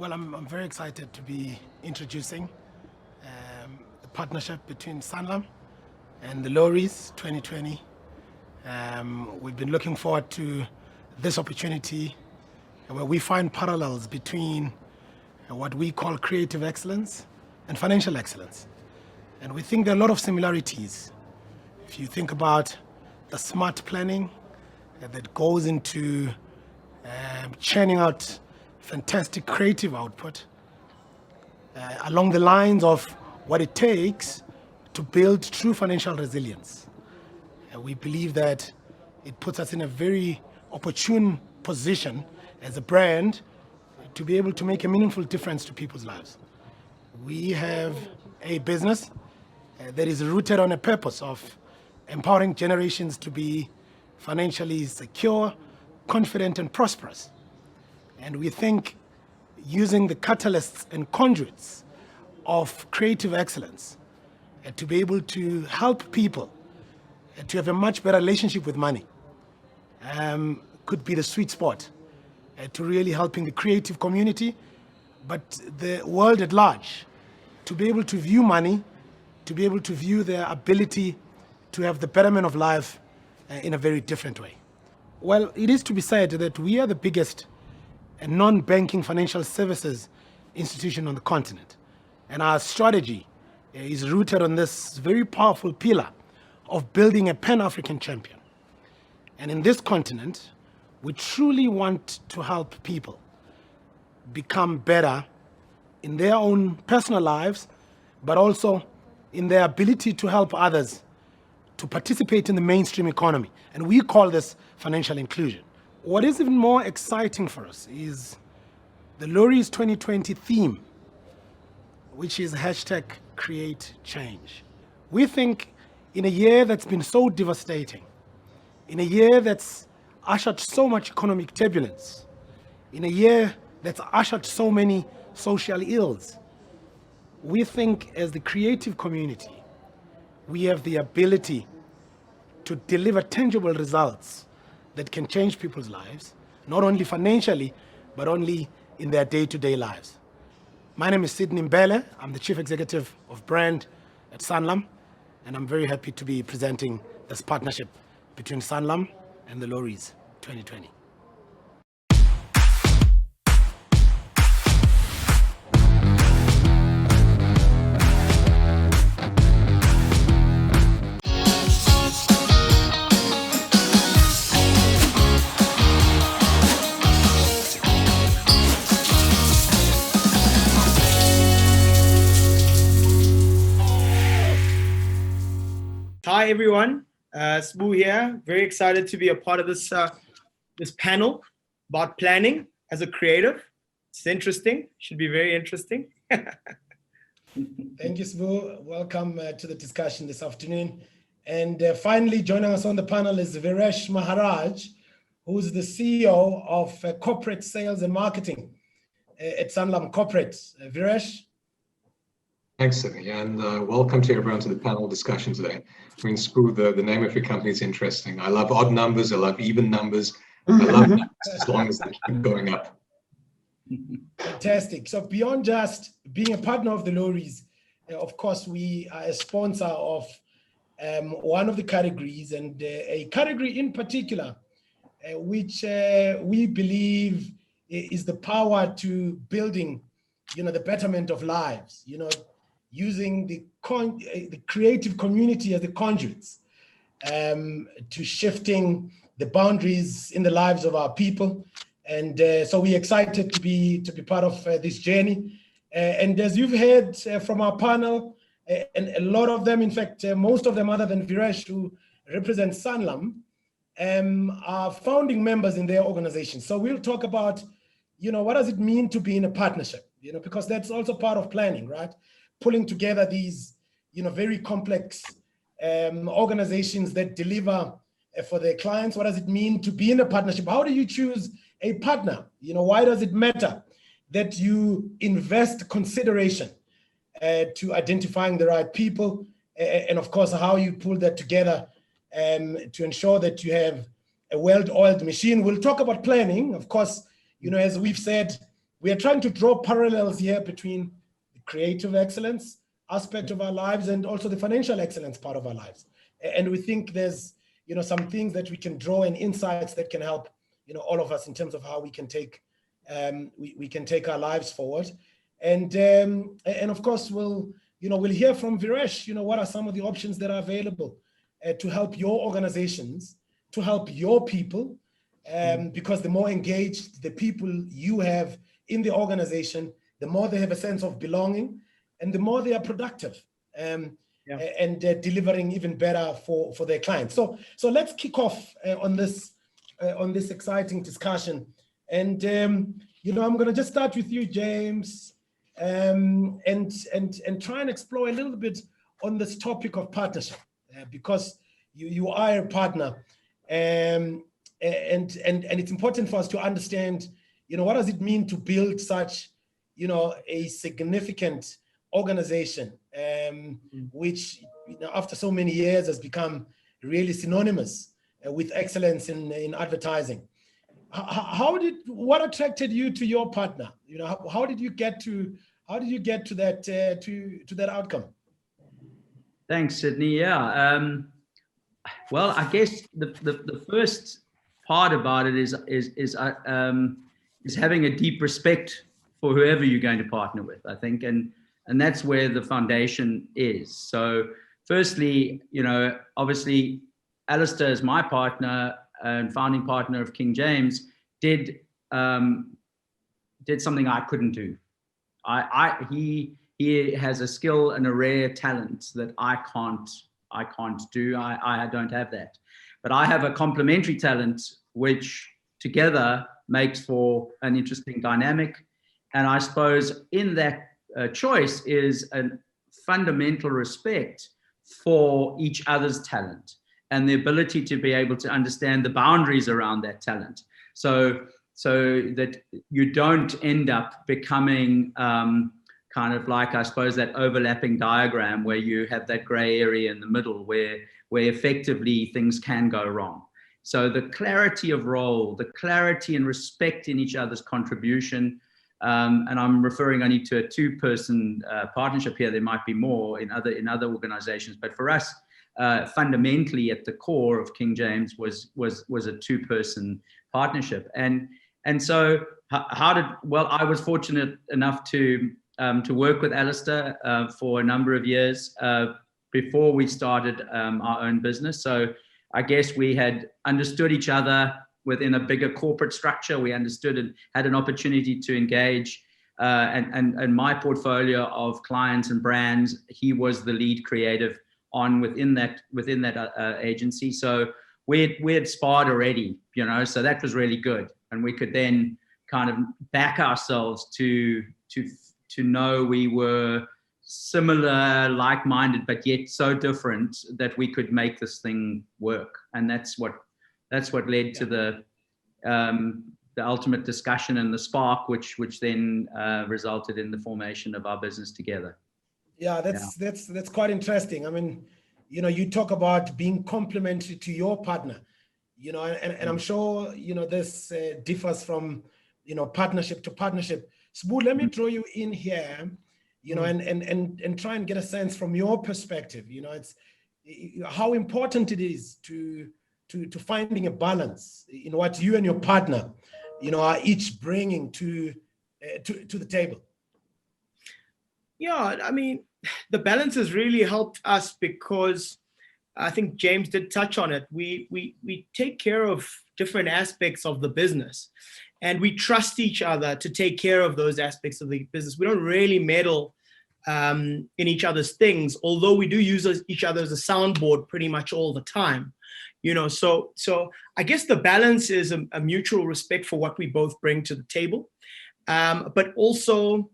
Well, I'm very excited to be introducing the partnership between Sanlam and The Loeries 2020. We've been looking forward to this opportunity where we find parallels between what we call creative excellence and financial excellence. And we think there are a lot of similarities. If you think about the smart planning that goes into churning out fantastic creative output along the lines of what it takes to build true financial resilience. We believe that it puts us in a very opportune position as a brand to be able to make a meaningful difference to people's lives. We have a business that is rooted on a purpose of empowering generations to be financially secure, confident, and prosperous. And we think using the catalysts and conduits of creative excellence to be able to help people to have a much better relationship with money could be the sweet spot to really helping the creative community, but the world at large, to be able to view money, to be able to view their ability to have the betterment of life in a very different way. Well, it is to be said that we are the biggest non-banking financial services institution on the continent. And our strategy is rooted on this very powerful pillar of building a Pan-African champion. And in this continent, we truly want to help people become better in their own personal lives, but also in their ability to help others to participate in the mainstream economy. And we call this financial inclusion. What is even more exciting for us is the Loeries 2020 theme, which is #CreateChange. We think in a year that's been so devastating, in a year that's ushered so much economic turbulence, in a year that's ushered so many social ills, we think as the creative community, we have the ability to deliver tangible results that can change people's lives, not only financially, but only in their day-to-day lives. My name is Sydney Mbhele. I'm the Chief Executive of Brand at Sanlam, and I'm very happy to be presenting this partnership between Sanlam and The Loeries 2020. Hi everyone, Sibu here. Very excited to be a part of this panel about planning as a creative. It's interesting, should be very interesting. Thank you, Sibu. Welcome to the discussion this afternoon. And finally joining us on the panel is Viresh Maharaj, who's the CEO of Corporate Sales and Marketing at Sanlam Corporate. Viresh? Thanks, Sydney, and welcome to everyone to the panel discussion today. I mean, Spoo, the name of your company is interesting. I love odd numbers, I love even numbers, I love numbers as long as they keep going up. Fantastic. So beyond just being a partner of the Loeries, of course, we are a sponsor of one of the categories, and a category in particular, which we believe is the power to building, the betterment of lives, using the creative community as the conduits to shifting the boundaries in the lives of our people. And so we're excited to be part of this journey. And as you've heard from our panel, and a lot of them, in fact, most of them other than Viresh, who represents Sanlam, are founding members in their organization. So we'll talk about, what does it mean to be in a partnership? Because that's also part of planning, right? Pulling together these, very complex organizations that deliver for their clients. What does it mean to be in a partnership? How do you choose a partner? Why does it matter that you invest consideration to identifying the right people? And of course, how you pull that together to ensure that you have a well-oiled machine. We'll talk about planning. Of course, as we've said, we are trying to draw parallels here between the creative excellence aspect of our lives and also the financial excellence part of our lives. And we think there's, some things that we can draw and insights that can help, all of us in terms of how we can take, we can take our lives forward. And of course, we'll hear from Viresh, what are some of the options that are available to help your organizations, to help your people, because the more engaged the people you have in the organization, the more they have a sense of belonging and the more they are productive and delivering even better for their clients. So let's kick off on this exciting discussion. And, I'm going to just start with you, James, and try and explore a little bit on this topic of partnership, because you are a partner, and it's important for us to understand, what does it mean to build such, a significant organization, which after so many years has become really synonymous with excellence in advertising. What attracted you to your partner? How did you get to that to that outcome? Thanks, Sydney. Yeah. Well, I guess the first part about it is having a deep respect for whoever you're going to partner with, I think, and that's where the foundation is. So, firstly, obviously, Alistair is my partner and founding partner of King James, did something I couldn't do. He has a skill and a rare talent that I can't do. I don't have that, but I have a complementary talent which together makes for an interesting dynamic. And I suppose in that choice is a fundamental respect for each other's talent and the ability to be able to understand the boundaries around that talent, so that you don't end up becoming kind of like, I suppose, that overlapping diagram where you have that gray area in the middle where effectively things can go wrong. So the clarity of role, the clarity and respect in each other's contribution, and I'm referring only to a two-person partnership here. There might be more in other organizations, but for us, fundamentally at the core of King James was a two-person partnership. And so I was fortunate enough to work with Alistair for a number of years before we started our own business. So I guess we had understood each other within a bigger corporate structure. We understood and had an opportunity to engage. And my portfolio of clients and brands, he was the lead creative within that agency. So we had sparred already, so that was really good. And we could then kind of back ourselves to know we were similar, like-minded, but yet so different that we could make this thing work. And that's what led to the ultimate discussion and the spark, which then resulted in the formation of our business together. Yeah, that's quite interesting. I mean, you talk about being complementary to your partner, and I'm sure, this differs from, partnership to partnership. Sbu, let me draw you in here, and try and get a sense from your perspective. It's how important it is to finding a balance in what you and your partner, are each bringing to the table. Yeah, I mean, the balance has really helped us because I think James did touch on it. We take care of different aspects of the business, and we trust each other to take care of those aspects of the business. We don't really meddle in each other's things, although we do use each other as a soundboard pretty much all the time. So I guess the balance is a mutual respect for what we both bring to the table, but also,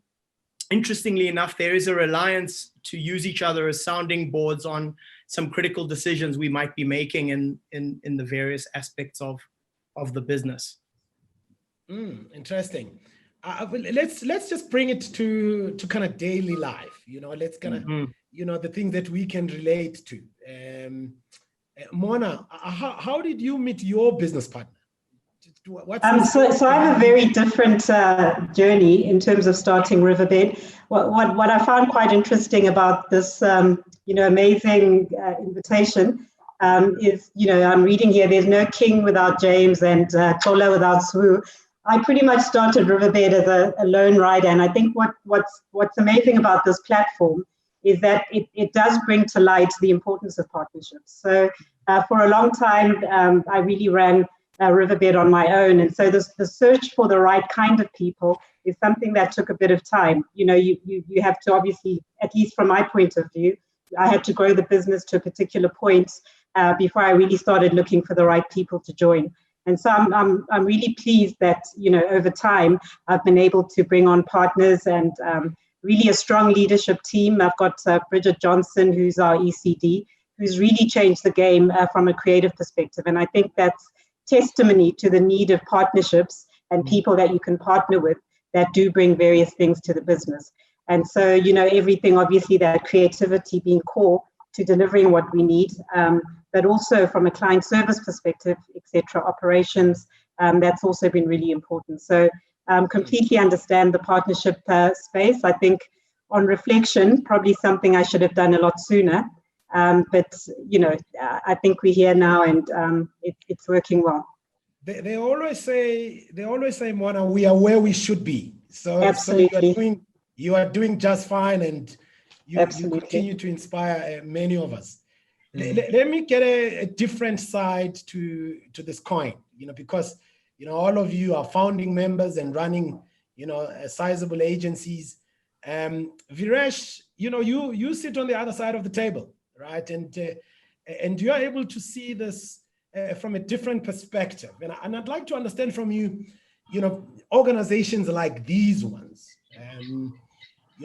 interestingly enough, there is a reliance to use each other as sounding boards on some critical decisions we might be making in the various aspects of the business. Interesting. Let's just bring it to kind of daily life. Let's kind of the things that we can relate to. Mona, how did you meet your business partner? So I have a very different journey in terms of starting Riverbed. What I found quite interesting about this, amazing invitation is, I'm reading here, there's no king without James and Tola without Swu. I pretty much started Riverbed as a lone rider, and I think what's amazing about this platform is that it does bring to light the importance of partnerships. So for a long time, I really ran Riverbed on my own, and so the search for the right kind of people is something that took a bit of time. You have to, obviously, at least from my point of view, I had to grow the business to a particular point before I really started looking for the right people to join. And so I'm really pleased that, over time, I've been able to bring on partners and really a strong leadership team. I've got Bridget Johnson, who's our ECD, who's really changed the game from a creative perspective. And I think that's testimony to the need of partnerships and people that you can partner with that do bring various things to the business. And so, everything, obviously, that creativity being core to delivering what we need, but also from a client service perspective, etc., operations, that's also been really important. So completely understand the partnership space. I think on reflection, probably something I should have done a lot sooner. But, I think we're here now, and it's working well. They always say, Mona, we are where we should be. So, absolutely. So you are doing just fine, and you continue to inspire many of us. Let me get a different side to this coin, because, all of you are founding members and running, sizable agencies. Viresh, you sit on the other side of the table, right? And you are able to see this from a different perspective. And I'd like to understand from you, organizations like these ones,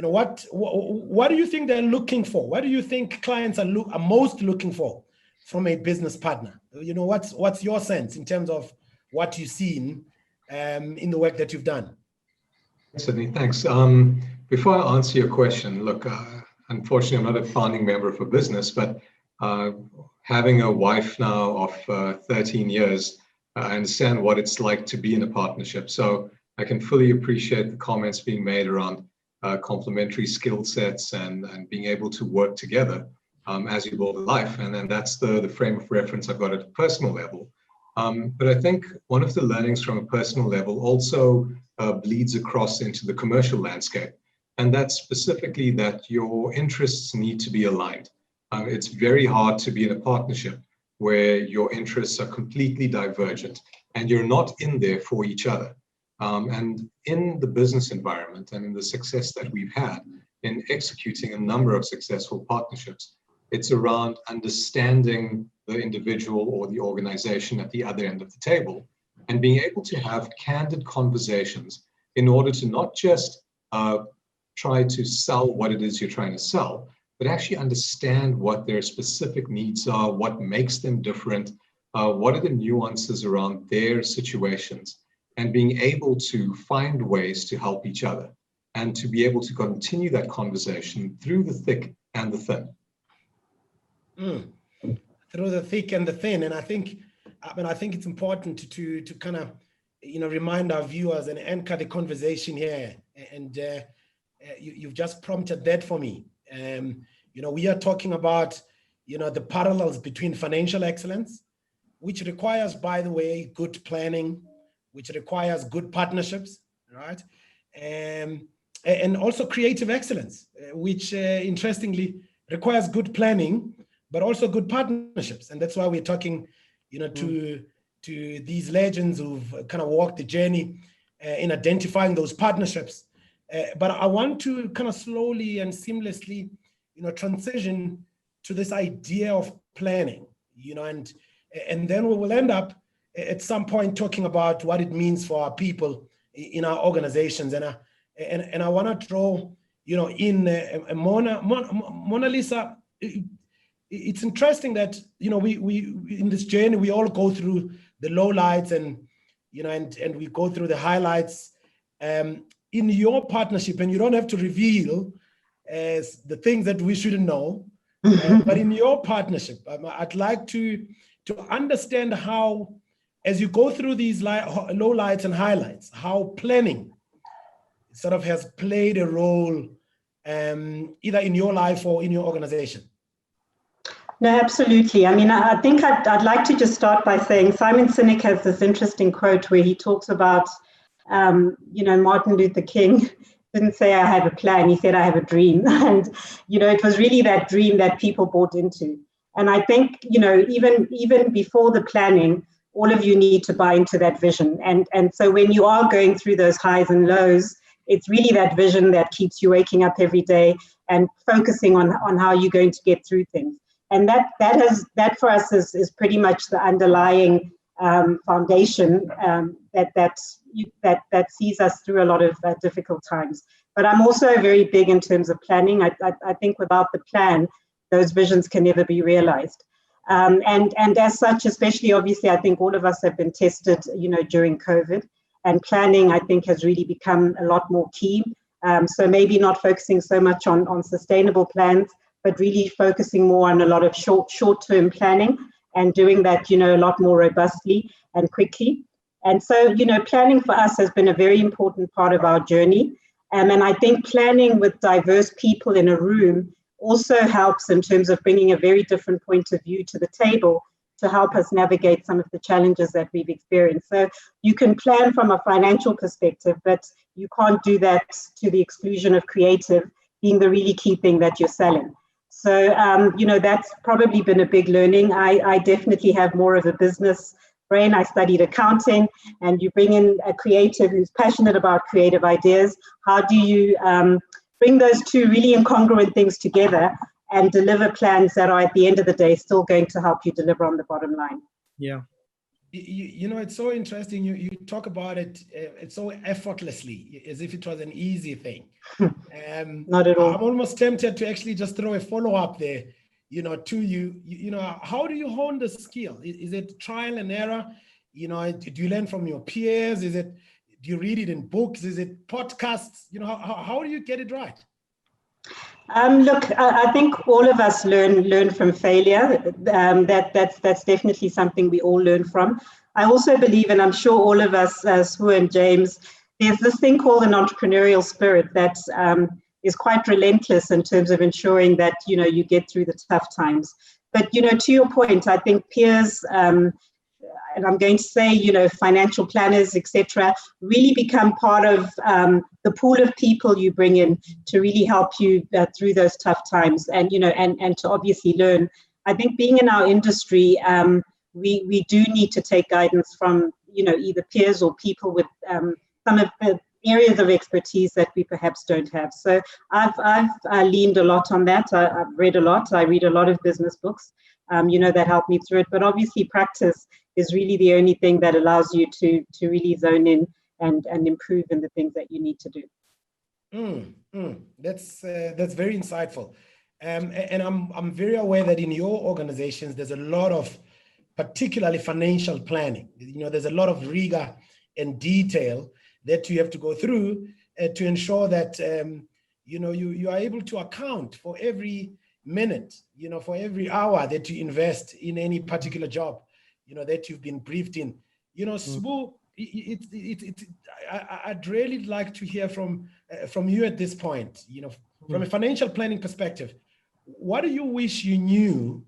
what do you think they're looking for? What do you think clients are most looking for from a business partner? What's your sense in terms of what you've seen in the work that you've done? Sydney, thanks. Before I answer your question, look, unfortunately, I'm not a founding member of a business, but having a wife now of 13 years, I understand what it's like to be in a partnership. So I can fully appreciate the comments being made around complementary skill sets and being able to work together as you build a life. And then that's the frame of reference I've got at a personal level. But I think one of the learnings from a personal level also bleeds across into the commercial landscape. And that's specifically that your interests need to be aligned. It's very hard to be in a partnership where your interests are completely divergent and you're not in there for each other. And in the business environment and in the success that we've had in executing a number of successful partnerships, it's around understanding the individual or the organization at the other end of the table and being able to have candid conversations in order to not just try to sell what it is you're trying to sell, but actually understand what their specific needs are, what makes them different, what are the nuances around their situations, and being able to find ways to help each other and to be able to continue that conversation through the thick and the thin. Through the thick and the thin. And I think it's important to kind of, remind our viewers and anchor the conversation here. And you've just prompted that for me. We are talking about, the parallels between financial excellence, which requires, by the way, good planning, which requires good partnerships, right? And also creative excellence, which interestingly requires good planning, but also good partnerships. And that's why we're talking, to these legends who've kind of walked the journey in identifying those partnerships. But I want to kind of slowly and seamlessly, transition to this idea of planning, and then we will end up at some point talking about what it means for our people in our organizations. And I want to draw, in Monalisa. It's interesting that, we in this journey, we all go through the lowlights and we go through the highlights in your partnership, and you don't have to reveal the things that we shouldn't know, but in your partnership, I'd like to understand how as you go through these low lights and highlights, how planning sort of has played a role either in your life or in your organization. No, absolutely. I mean, I think I'd like to just start by saying Simon Sinek has this interesting quote where he talks about, Martin Luther King didn't say I have a plan, he said I have a dream. And, it was really that dream that people bought into. And I think, even before the planning, all of you need to buy into that vision. And so when you are going through those highs and lows, it's really that vision that keeps you waking up every day and focusing on how you're going to get through things. And that for us is pretty much the underlying foundation that sees us through a lot of difficult times. But I'm also very big in terms of planning. I think without the plan, those visions can never be realized. And as such, especially obviously, I think all of us have been tested, during COVID, and planning, I think, has really become a lot more key. So maybe not focusing so much on sustainable plans, but really focusing more on a lot of short-term planning and doing that, a lot more robustly and quickly. And so, planning for us has been a very important part of our journey. And I think planning with diverse people in a room also helps in terms of bringing a very different point of view to the table to help us navigate some of the challenges that we've experienced. So you can plan from a financial perspective, but you can't do that to the exclusion of creative being the really key thing that you're selling. So, that's probably been a big learning. I definitely have more of a business brain. I studied accounting, and you bring in a creative who's passionate about creative ideas. How do you bring those two really incongruent things together and deliver plans that are at the end of the day still going to help you deliver on the bottom line? Yeah. It's so interesting. You talk about it it's so effortlessly, as if it was an easy thing. Not at all. I'm almost tempted to actually just throw a follow-up there, to you. How do you hone the skill? Is it trial and error? Do you learn from your peers? Do you read it in books? Is it podcasts? How do you get it right? Look, I think all of us learn from failure. That's definitely something we all learn from. I also believe, and I'm sure all of us, Sue and James, there's this thing called an entrepreneurial spirit that is quite relentless in terms of ensuring that you get through the tough times. But to your point, I think peers, and I'm going to say, financial planners, etc., really become part of the pool of people you bring in to really help you through those tough times, and and to obviously learn. I think being in our industry, we do need to take guidance from either peers or people with some of the areas of expertise that we perhaps don't have. So I've leaned a lot on that. I've read a lot. I read a lot of business books, that help me through it. But obviously, practice is really the only thing that allows you to really zone in and improve in the things that you need to do. That's very insightful. And I'm very aware that in your organizations, there's a lot of particularly financial planning. There's a lot of rigor and detail that you have to go through to ensure that, you are able to account for every minute, for every hour that you invest in any particular job, that you've been briefed in. Sibu, I'd really like to hear from you at this point, from a financial planning perspective. What do you wish you knew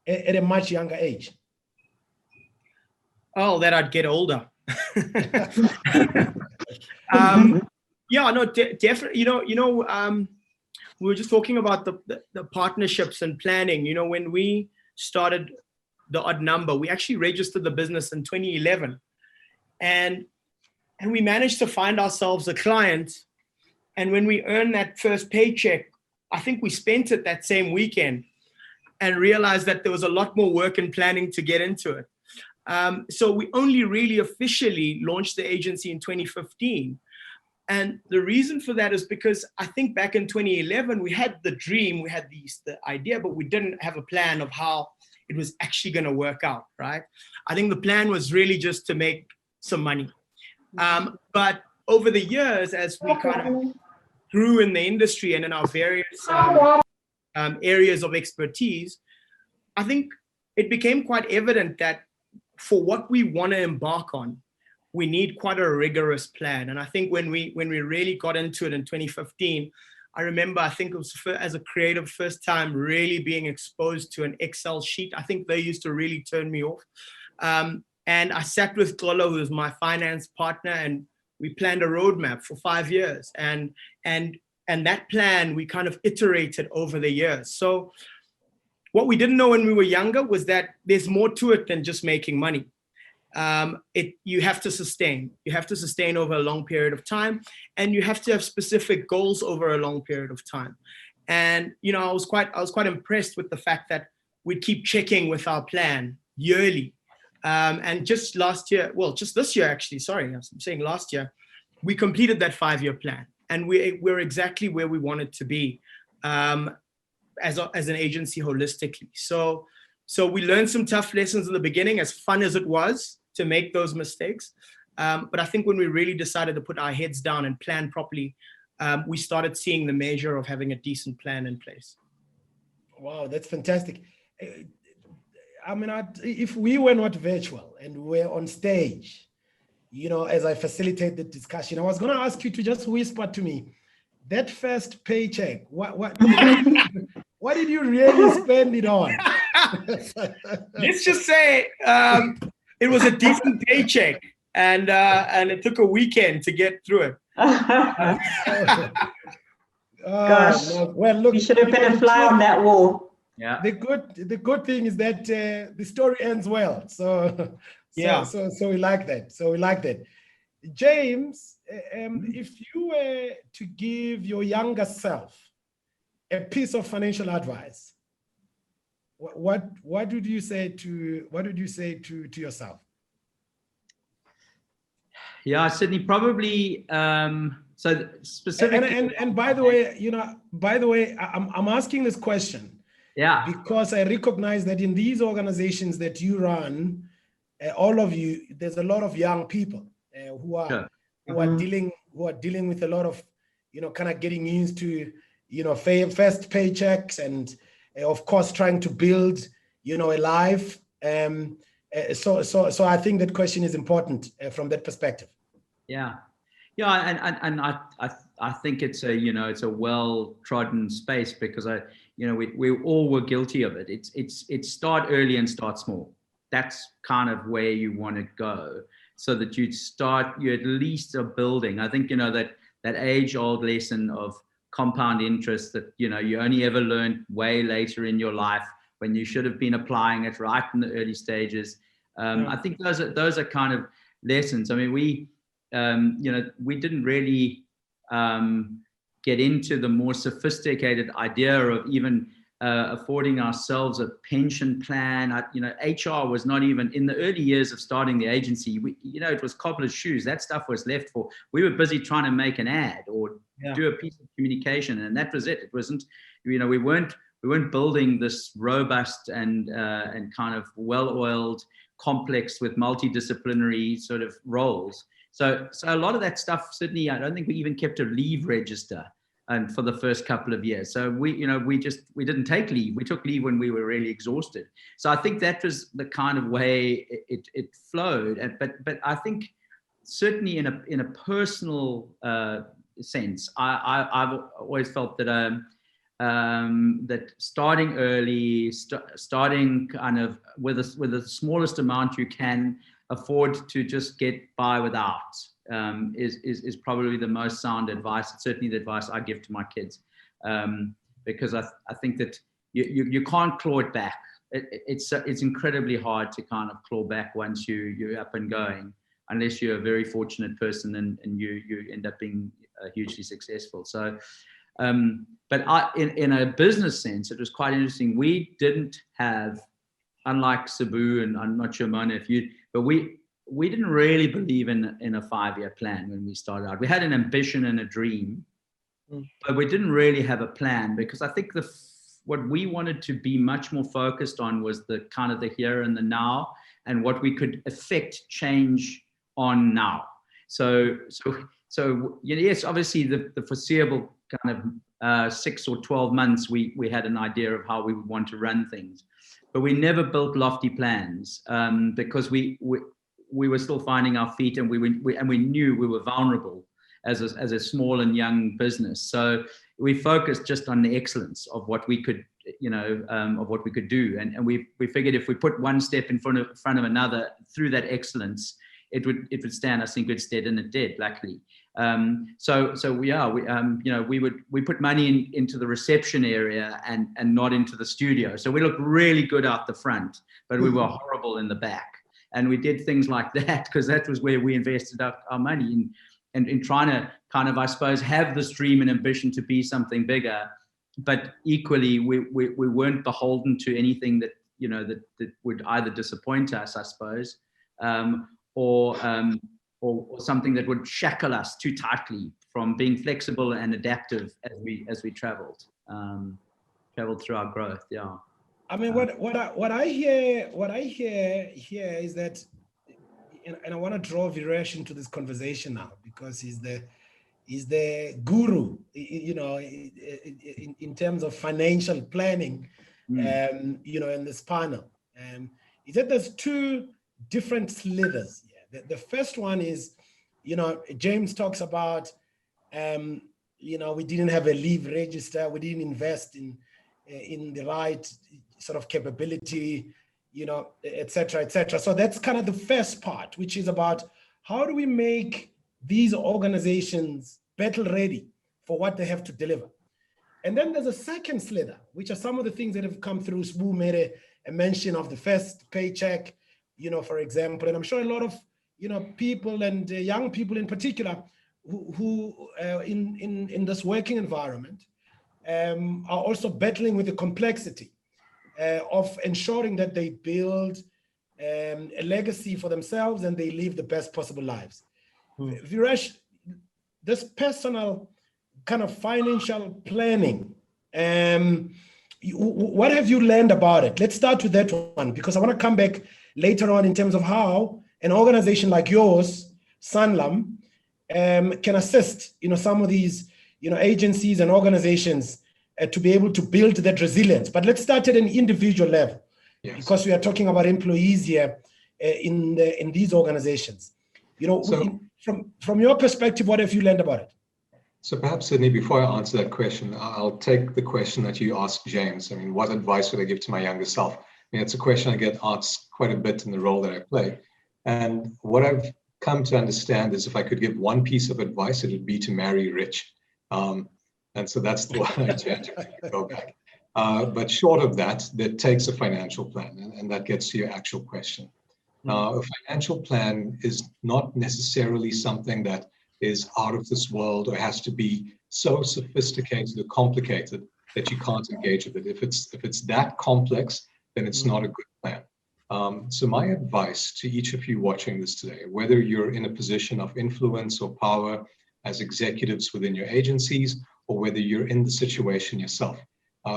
at a much younger age? Oh, that I'd get older. Definitely. We were just talking about the partnerships and planning. When we started The Odd Number, we actually registered the business in 2011, and we managed to find ourselves a client. And when we earned that first paycheck, I think we spent it that same weekend and realized that there was a lot more work and planning to get into it. So we only really officially launched the agency in 2015. And the reason for that is because I think back in 2011, we had the dream, we had the idea, but we didn't have a plan of how it was actually going to work out, right? I think the plan was really just to make some money. But over the years, as we kind of grew in the industry and in our various areas of expertise, I think it became quite evident that for what we want to embark on, we need quite a rigorous plan. And I think when we really got into it in 2015, I remember, I think it was as a creative first time really being exposed to an Excel sheet. I think they used to really turn me off. And I sat with Golo, who was my finance partner, and we planned a roadmap for 5 years. And that plan, we kind of iterated over the years. So what we didn't know when we were younger was that there's more to it than just making money. You have to sustain. You have to sustain over a long period of time, and you have to have specific goals over a long period of time. And I was quite impressed with the fact that we'd keep checking with our plan yearly. And just last year, well, just this year actually, sorry, I'm saying last year, we completed that 5-year plan, and we're exactly where we wanted to be as an agency holistically. So we learned some tough lessons in the beginning, as fun as it was to make those mistakes. But I think when we really decided to put our heads down and plan properly, we started seeing the measure of having a decent plan in place. Wow, that's fantastic. I mean, if we were not virtual and we were on stage, as I facilitate the discussion, I was going to ask you to just whisper to me, that first paycheck, what did you really spend it on? Let's just say it was a decent paycheck, and it took a weekend to get through it. Gosh, well, look, we should have been a fly on that wall. Yeah. The good thing is that the story ends well. So we like that. So we like that. James, if you were to give your younger self a piece of financial advice, what would you say to yourself? Yeah, Sydney, probably. So specifically, and by the way, I'm asking this question. Yeah. Because I recognize that in these organizations that you run, all of you, there's a lot of young people who are dealing with a lot of kind of getting used to first paychecks and of course trying to build a life. So I think that question is important from that perspective. Yeah, and I think it's a well-trodden space, because we all were guilty of it. It's start early and start small. That's kind of where you want to go, so that you at least are building. I think that age-old lesson of compound interest that you only ever learned way later in your life, when you should have been applying it right in the early stages. I think those are kind of lessons. I mean, we didn't really get into the more sophisticated idea of even affording ourselves a pension plan. HR was not even in the early years of starting the agency. It was cobbler's shoes. That stuff was left for. We were busy trying to make an ad or do a piece of communication, and that was it. It wasn't. We weren't building this robust and kind of well-oiled complex with multidisciplinary sort of roles. So a lot of that stuff, Sydney, I don't think we even kept a leave register, and for the first couple of years. So we didn't take leave. We took leave when we were really exhausted. So I think that was the kind of way it flowed. But I think certainly in a personal sense, I've always felt that that starting early, starting kind of with the smallest amount you can afford to just get by without is probably the most sound advice. It's certainly the advice I give to my kids, because I think that you can't claw it back. It's incredibly hard to kind of claw back once you're up and going, unless you're a very fortunate person and you end up being hugely successful. So, but in a business sense, it was quite interesting. We didn't have, unlike Sibu, and I'm not sure, Mona, but we didn't really believe in a 5-year plan when we started out. We had an ambition and a dream, but we didn't really have a plan, because I think what we wanted to be much more focused on was the kind of the here and the now, and what we could affect change on now. So yes, obviously the foreseeable kind of 6 or 12 months, we had an idea of how we would want to run things. but we never built lofty plans because we were still finding our feet, and we knew we were vulnerable as a small and young business. So we focused just on the excellence of what we could, of what we could do, and we figured if we put one step in front of another through that excellence, it would stand us in good stead, and it did, luckily. We put money into the reception area and not into the studio. So we looked really good out the front, but we were horrible in the back. And we did things like that because that was where we invested our money in trying to kind of, I suppose, have this dream and ambition to be something bigger. But equally, we weren't beholden to anything that would either disappoint us, I suppose, or something that would shackle us too tightly from being flexible and adaptive as we traveled through our growth. Yeah. I mean, what I hear here is that, and I want to draw Viresh into this conversation now because he's the guru, in terms of financial planning, in this panel. Is that there's two different slithers. The first one is, James talks about, we didn't have a leave register, we didn't invest in the right sort of capability, et cetera, et cetera. So that's kind of the first part, which is about how do we make these organizations battle ready for what they have to deliver. And then there's a second slither, which are some of the things that have come through. Sibu made a mention of the first paycheck, for example, and I'm sure a lot of people and young people in particular who in this working environment are also battling with the complexity of ensuring that they build a legacy for themselves and they live the best possible lives. Viresh, this personal kind of financial planning, what have you learned about it? Let's start with that one, because I want to come back later on in terms of how an organization like yours, Sanlam, can assist, some of these, agencies and organizations to be able to build that resilience. But let's start at an individual level, because we are talking about employees here in these organizations. From your perspective, what have you learned about it? So perhaps, Sydney, before I answer that question, I'll take the question that you asked James. I mean, what advice would I give to my younger self? I mean, it's a question I get asked quite a bit in the role that I play. And what I've come to understand is if I could give one piece of advice, it would be to marry rich. And so that's the one I tend to go back. But short of that, that takes a financial plan, and that gets to your actual question. A financial plan is not necessarily something that is out of this world or has to be so sophisticated or complicated that you can't engage with it. If it's that complex, then it's not a good plan. So my advice to each of you watching this today, whether you're in a position of influence or power as executives within your agencies, or whether you're in the situation yourself,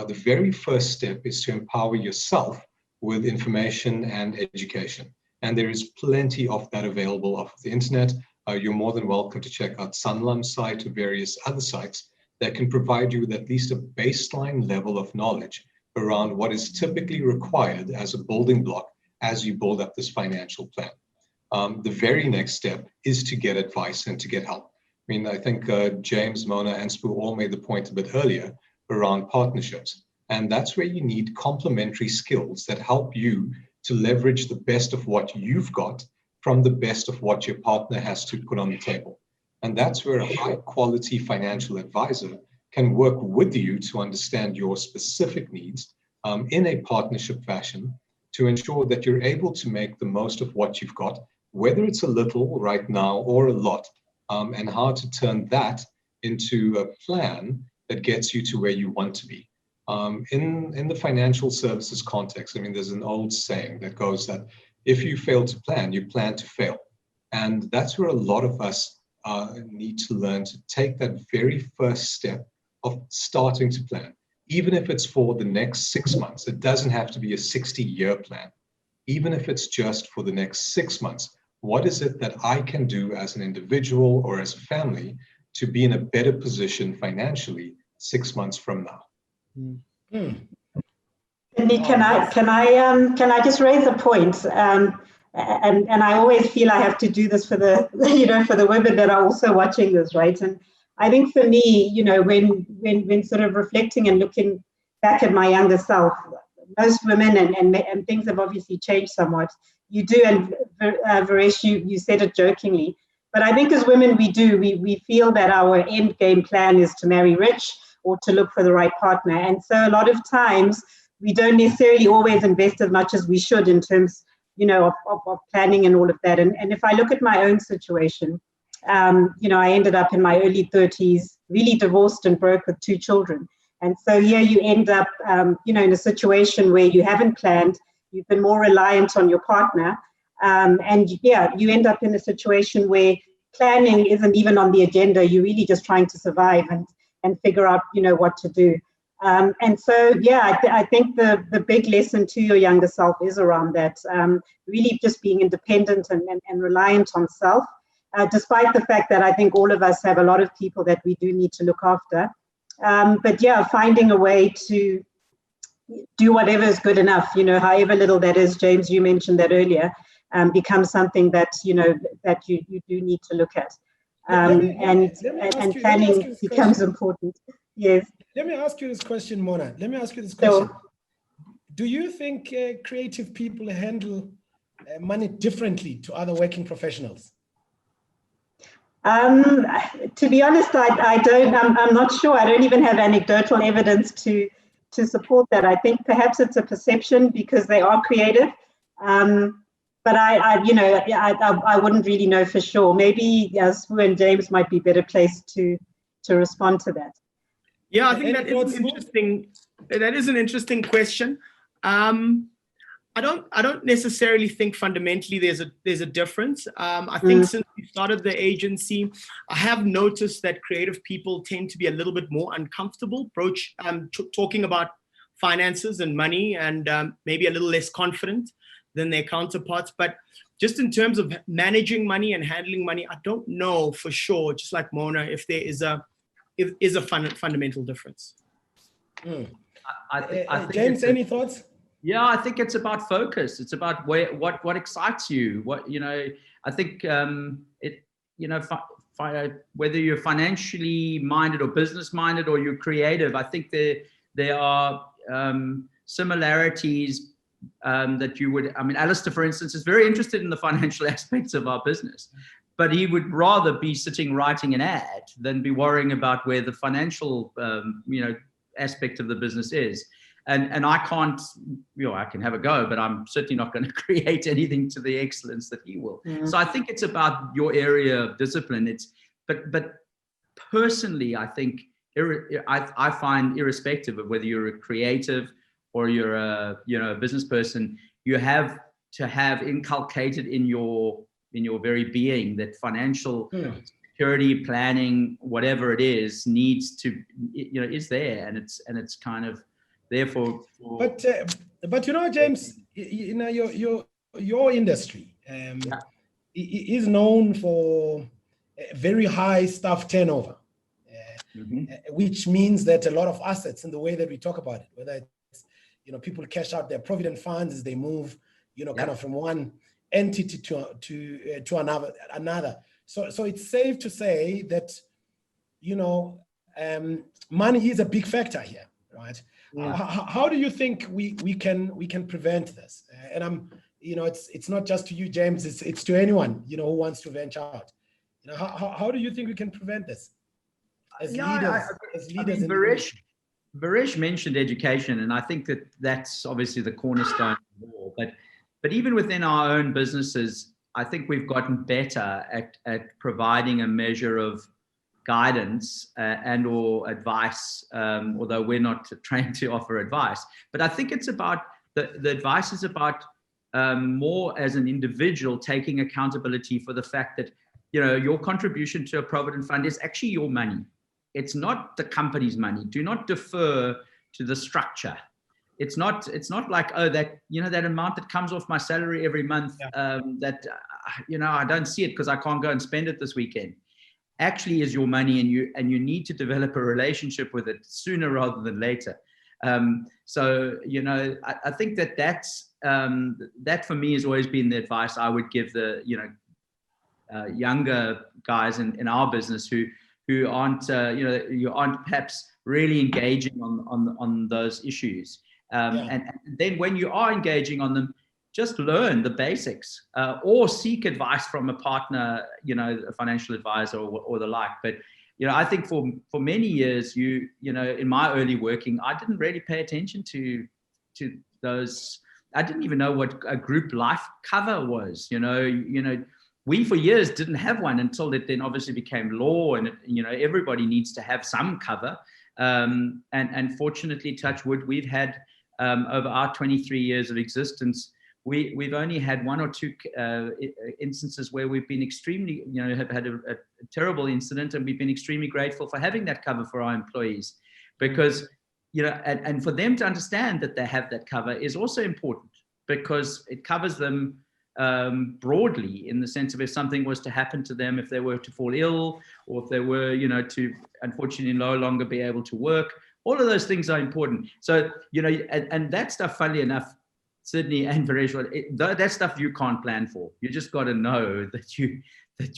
the very first step is to empower yourself with information and education. And there is plenty of that available off of the internet. You're more than welcome to check out Sanlam's site or various other sites that can provide you with at least a baseline level of knowledge around what is typically required as a building block as you build up this financial plan. The very next step is to get advice and to get help. I mean, I think James, Mona, and Sibu all made the point a bit earlier around partnerships. And that's where you need complementary skills that help you to leverage the best of what you've got from the best of what your partner has to put on the table. And that's where a high quality financial advisor can work with you to understand your specific needs in a partnership fashion to ensure that you're able to make the most of what you've got, whether it's a little right now or a lot, and how to turn that into a plan that gets you to where you want to be. In the financial services context, I mean, there's an old saying that goes that if you fail to plan, you plan to fail. And that's where a lot of us need to learn to take that very first step of starting to plan, even if it's for the next 6 months. It doesn't have to be a 60-year plan. Even if it's just for the next 6 months, what is it that I can do as an individual or as a family to be in a better position financially 6 months from now? Sydney, can I just raise a point? And I always feel I have to do this for the for the women that are also watching this, right? And I think for me, when sort of reflecting and looking back at my younger self, most women and things have obviously changed somewhat. You do, and Viresh, you said it jokingly, but I think as women we feel that our end game plan is to marry rich or to look for the right partner, and so a lot of times we don't necessarily always invest as much as we should in terms of planning and all of that. And if I look at my own situation, I ended up in my early 30s, really divorced and broke with 2 children. And so here you end up, in a situation where you haven't planned, you've been more reliant on your partner. You end up in a situation where planning isn't even on the agenda. You're really just trying to survive and figure out, what to do. I think the big lesson to your younger self is around that, really just being independent and reliant on self, despite the fact that I think all of us have a lot of people that we do need to look after. Finding a way to do whatever is good enough, however little that is. James, you mentioned that earlier, becomes something that, that you do need to look at. And planning becomes important. Yes. Let me ask you this question, Mona. Let me ask you this question. So, do you think creative people handle money differently to other working professionals? To be honest, I don't. I'm not sure. I don't even have anecdotal evidence to support that. I think perhaps it's a perception because they are creative. But I wouldn't really know for sure. Maybe Sbu and James might be better placed to respond to that. Yeah, I think that is an interesting question. I don't necessarily think fundamentally there's a difference. I think since we started the agency, I have noticed that creative people tend to be a little bit more uncomfortable talking about finances and money, and maybe a little less confident than their counterparts. But just in terms of managing money and handling money, I don't know for sure, just like Mona, if there is a fundamental difference. I think James, any thoughts? Yeah, I think it's about focus. It's about what excites you. I think whether you're financially minded or business minded or you're creative, I think there are similarities that you would. I mean, Alistair, for instance, is very interested in the financial aspects of our business, but he would rather be sitting writing an ad than be worrying about where the financial aspect of the business is. And I can't, I can have a go, but I'm certainly not going to create anything to the excellence that he will. Mm-hmm. So I think it's about your area of discipline. But personally, I think I find, irrespective of whether you're a creative or you're a business person, you have to have inculcated in your very being that financial security, planning, whatever it is, needs to, is there, and it's kind of. Therefore, but James, your industry is known for very high staff turnover, which means that a lot of assets in the way that we talk about it, whether it's people cash out their provident funds as they move, kind of from one entity to another. So it's safe to say that money is a big factor here, right? Yeah. How do you think we can prevent this? And I'm, it's not just to you, James. It's to anyone who wants to venture out. How do you think we can prevent this as leaders? Viresh mentioned education, and I think that's obviously the cornerstone of all. But even within our own businesses, I think we've gotten better at providing a measure of guidance and or advice, although we're not trained to offer advice. But I think it's about the advice is about more as an individual taking accountability for the fact that your contribution to a provident fund is actually your money. It's not the company's money. Do not defer to the structure. It's not like, that that amount that comes off my salary every month, that I don't see it because I can't go and spend it this weekend. Actually is your money, and you need to develop a relationship with it sooner rather than later. So, you know, I think that's that for me has always been the advice I would give the, you know, younger guys in our business who aren't, you know, you aren't perhaps really engaging on those issues. And then when you are engaging on them, just learn the basics, or seek advice from a partner, you know, a financial advisor or the like. But, you know, I think for many years, you know, in my early working, I didn't really pay attention to those. I didn't even know what a group life cover was. You know, we for years didn't have one until it then obviously became law, and you know, everybody needs to have some cover. And fortunately, touch wood, we've had over our 23 years of existence, we've only had one or two instances where we've been extremely, you know, have had a terrible incident, and we've been extremely grateful for having that cover for our employees, because, you know, and for them to understand that they have that cover is also important, because it covers them broadly, in the sense of if something was to happen to them, if they were to fall ill, or if they were, you know, to unfortunately no longer be able to work. All of those things are important. So, you know, and that stuff, funnily enough, Sydney and Viresh, that stuff you can't plan for. You just got to know that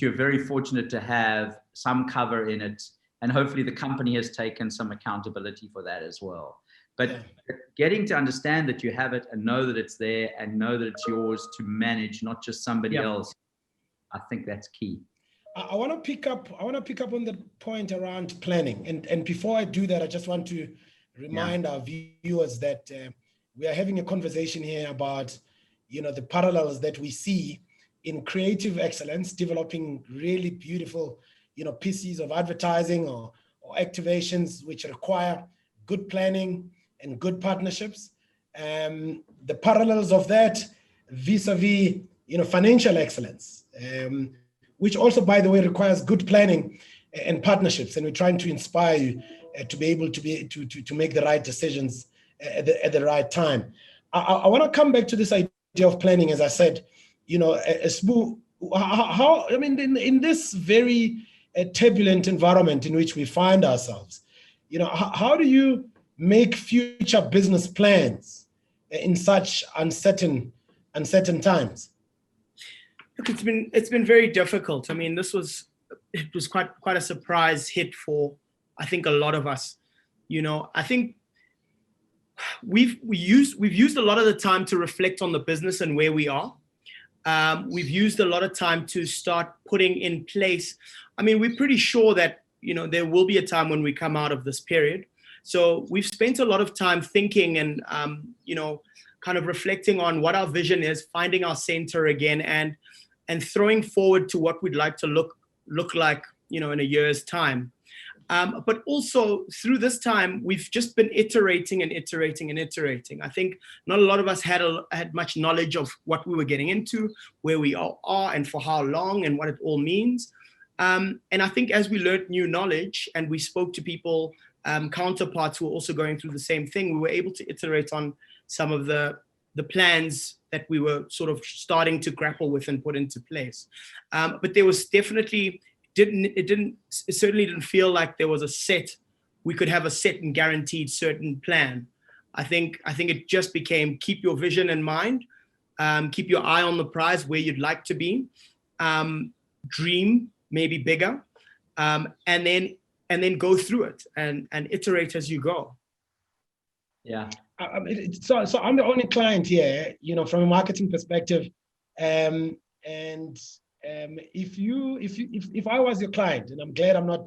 you're very fortunate to have some cover in it, and hopefully the company has taken some accountability for that as well. But getting to understand that you have it and know that it's there and know that it's yours to manage, not just somebody else, I think that's key. I want to pick up on the point around planning, and before I do that, I just want to remind our viewers that we are having a conversation here about, you know, the parallels that we see in creative excellence, developing really beautiful, you know, pieces of advertising or activations which require good planning and good partnerships. The parallels of that vis-a-vis, you know, financial excellence, which also, by the way, requires good planning and partnerships. And we're trying to inspire you to be able to make the right decisions at the right time. I want to come back to this idea of planning. As I said, you know, how, I mean, in this very turbulent environment in which we find ourselves, you know, how do you make future business plans in such uncertain times? Look, it's been very difficult. I mean, it was quite a surprise hit for, I think, a lot of us. You know, I think we've used a lot of the time to reflect on the business and where we are. We've used a lot of time to start putting in place. I mean, we're pretty sure that, you know, there will be a time when we come out of this period. So we've spent a lot of time thinking and, you know, kind of reflecting on what our vision is, finding our center again, and throwing forward to what we'd like to look like, you know, in a year's time. But also through this time, we've just been iterating and iterating and iterating. I think not a lot of us had much knowledge of what we were getting into, where we all are, and for how long, and what it all means. And I think as we learned new knowledge and we spoke to people, counterparts who were also going through the same thing, we were able to iterate on some of the plans that we were sort of starting to grapple with and put into place. But there was definitely, it certainly didn't feel like there was we could have a set and guaranteed certain plan. I think it just became, keep your vision in mind, keep your eye on the prize, where you'd like to be, dream maybe bigger, and then go through it and iterate as you go. Yeah. So I'm the only client here, you know, from a marketing perspective, and if I was your client, and I'm glad I'm not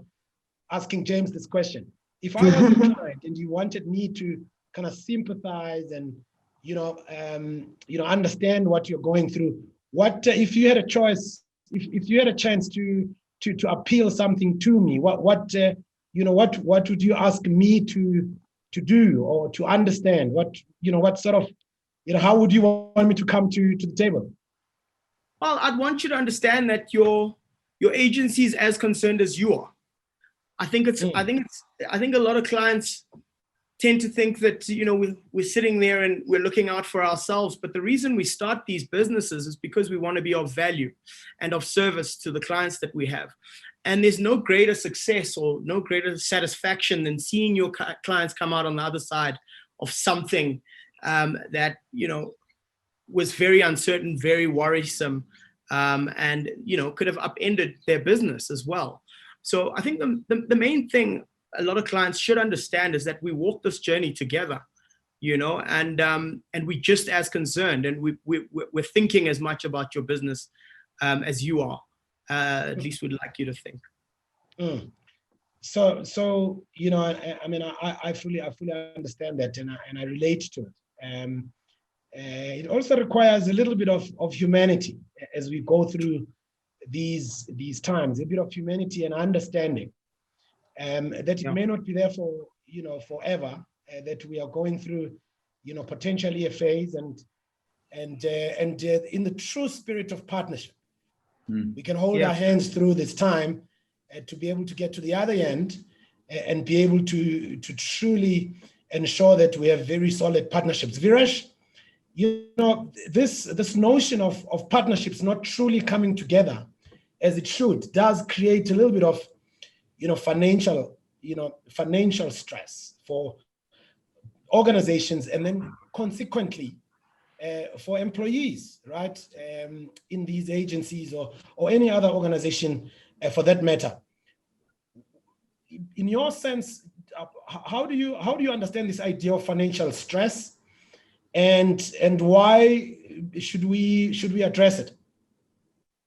asking James this question, if I was your client and you wanted me to kind of sympathize and understand what you're going through, what if you had a choice, if you had a chance to appeal something to me, what would you ask me to do or to understand? What sort of, how would you want me to come to the table? Well, I'd want you to understand that your agency is as concerned as you are. I think a lot of clients tend to think that, we're sitting there and we're looking out for ourselves. But the reason we start these businesses is because we want to be of value and of service to the clients that we have. And there's no greater success or no greater satisfaction than seeing your clients come out on the other side of something that, was very uncertain, very worrisome, and, could have upended their business as well. So I think the main thing a lot of clients should understand is that we walk this journey together, and we're just as concerned, and we're thinking as much about your business as you are. At least we'd like you to think. So I fully understand that, and I relate to it. It also requires a little bit of humanity as we go through these times, a bit of humanity and understanding that it may not be there for forever, that we are going through potentially a phase, and in the true spirit of partnership, we can hold our hands through this time to be able to get to the other end and be able to truly ensure that we have very solid partnerships. Viresh, this notion of partnerships not truly coming together as it should does create a little bit of financial stress for organizations, and then consequently for employees, right? In these agencies or any other organization for that matter. In your sense, how do you understand this idea of financial stress, and why should we address it?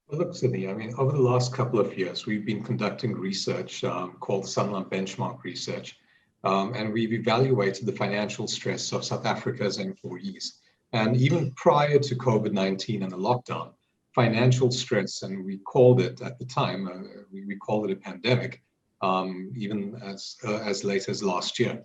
Well, look, Sydney, over the last couple of years, we've been conducting research called Sanlam Benchmark Research, and we've evaluated the financial stress of South Africa's employees. And even prior to COVID-19 and the lockdown, financial stress, and we called it at the time, we called it a pandemic, even as late as last year.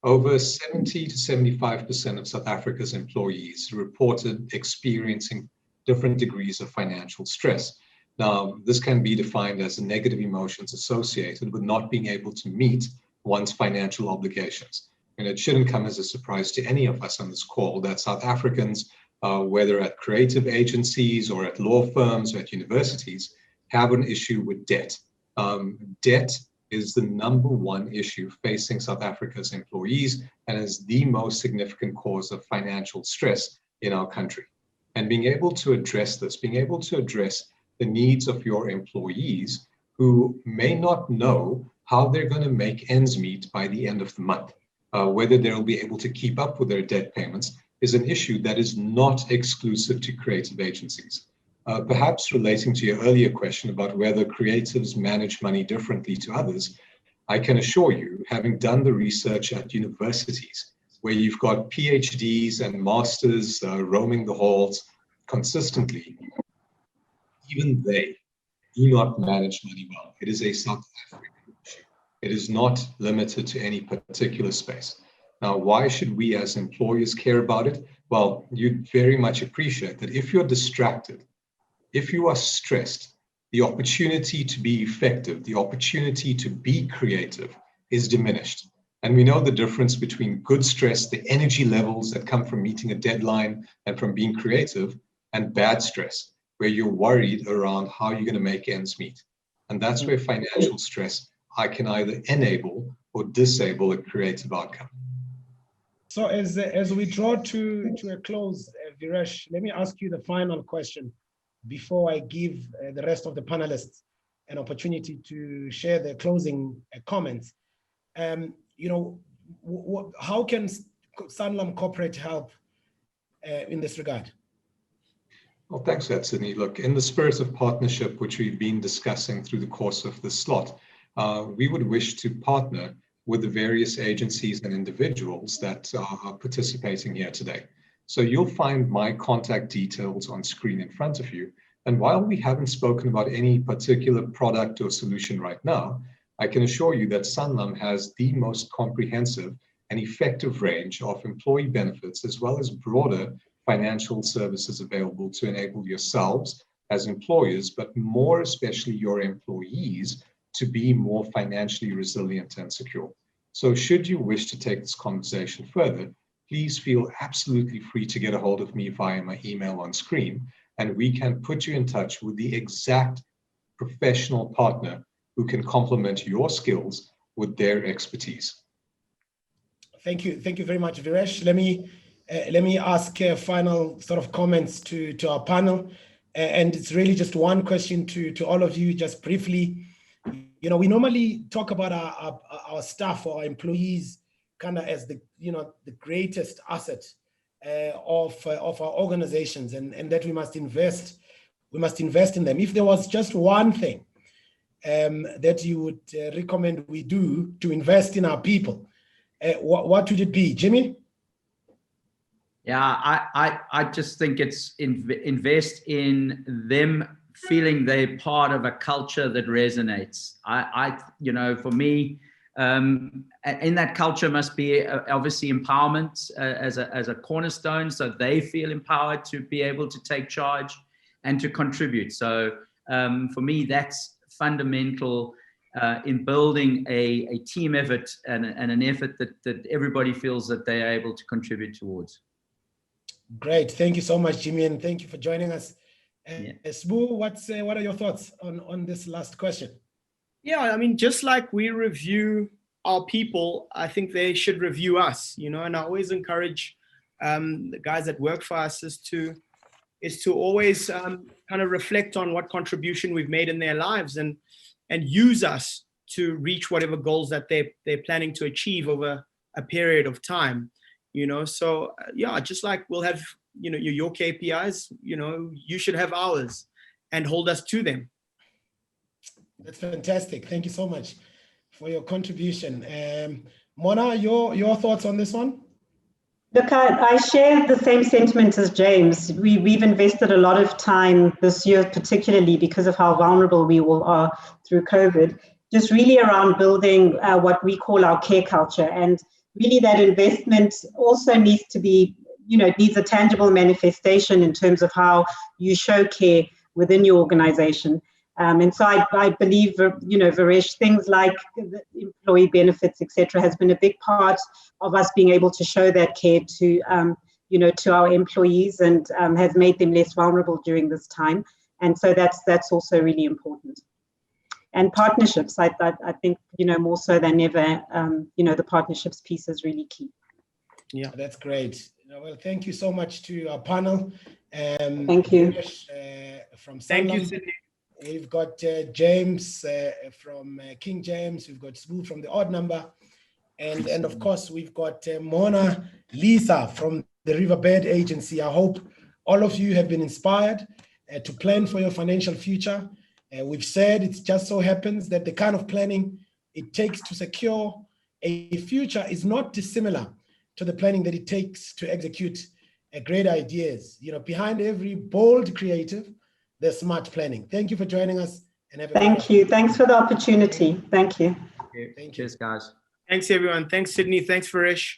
Over 70 to 75% of South Africa's employees reported experiencing different degrees of financial stress. Now, this can be defined as the negative emotions associated with not being able to meet one's financial obligations. And it shouldn't come as a surprise to any of us on this call that South Africans, whether at creative agencies or at law firms or at universities, have an issue with debt. Debt is the number one issue facing South Africa's employees and is the most significant cause of financial stress in our country. And being able to address this, being able to address the needs of your employees who may not know how they're going to make ends meet by the end of the month, whether they'll be able to keep up with their debt payments, is an issue that is not exclusive to creative agencies. Perhaps relating to your earlier question about whether creatives manage money differently to others, I can assure you, having done the research at universities, where you've got PhDs and masters roaming the halls consistently, even they do not manage money well. It is a South African issue. It is not limited to any particular space. Now, why should we as employers care about it? Well, you'd very much appreciate that if you're distracted, if you are stressed, the opportunity to be effective, the opportunity to be creative is diminished. And we know the difference between good stress, the energy levels that come from meeting a deadline and from being creative, and bad stress, where you're worried around how you're going to make ends meet. And that's where financial stress, I can either enable or disable a creative outcome. So as we draw to a close, Viresh, let me ask you the final question before I give the rest of the panelists an opportunity to share their closing comments. How can Sanlam Corporate help in this regard? Well, thanks for that, Sydney. Look, in the spirit of partnership, which we've been discussing through the course of this slot, we would wish to partner with the various agencies and individuals that are participating here today. So you'll find my contact details on screen in front of you. And while we haven't spoken about any particular product or solution right now, I can assure you that Sanlam has the most comprehensive and effective range of employee benefits, as well as broader financial services available to enable yourselves as employers, but more especially your employees, to be more financially resilient and secure. So should you wish to take this conversation further, please feel absolutely free to get a hold of me via my email on screen, and we can put you in touch with the exact professional partner who can complement your skills with their expertise. Thank you very much, Viresh. Let me ask final sort of comments to our panel, and it's really just one question to all of you, just briefly. You know, we normally talk about our staff or our employees kind of as the greatest asset of our organizations, and that we must invest in them. If there was just one thing that you would recommend we do to invest in our people, what would it be, Jimmy? Yeah, I just think it's invest in them feeling they're part of a culture that resonates. For me, in that culture must be obviously empowerment as a cornerstone, so they feel empowered to be able to take charge and to contribute. So for me, that's fundamental in building a team effort and an effort that everybody feels that they are able to contribute towards. Great, thank you so much, Jimmy, and thank you for joining us. Yeah. Sbu, what are your thoughts on this last question? Yeah, I mean, just like we review our people, I think they should review us, and I always encourage the guys that work for us is to always kind of reflect on what contribution we've made in their lives and use us to reach whatever goals that they're planning to achieve over a period of time. So yeah, just like we'll have your KPIs, you should have ours and hold us to them. That's fantastic. Thank you so much for your contribution. Mona, your thoughts on this one? Look, I share the same sentiments as James. We've invested a lot of time this year, particularly because of how vulnerable we all are through COVID, just really around building what we call our care culture. And really that investment also needs to be, needs a tangible manifestation in terms of how you show care within your organization. And so I believe, Viresh, things like the employee benefits, etc., has been a big part of us being able to show that care to, to our employees, and has made them less vulnerable during this time. And so that's also really important. And partnerships, I think, more so than ever, the partnerships piece is really key. Yeah, that's great. Well, thank you so much to our panel. Thank you. From Sanlam. Thank you, Sydney. We've got James from King James. We've got Sbu from the Odd Number. And of course, we've got Monalisa from the Riverbed agency. I hope all of you have been inspired to plan for your financial future. We've said it just so happens that the kind of planning it takes to secure a future is not dissimilar to the planning that it takes to execute great ideas. Behind every bold creative, there's smart planning. Thank you for joining us. And thank you. Thanks for the opportunity. Thank you. Cheers, guys. Thanks, everyone. Thanks, Sydney. Thanks, Viresh.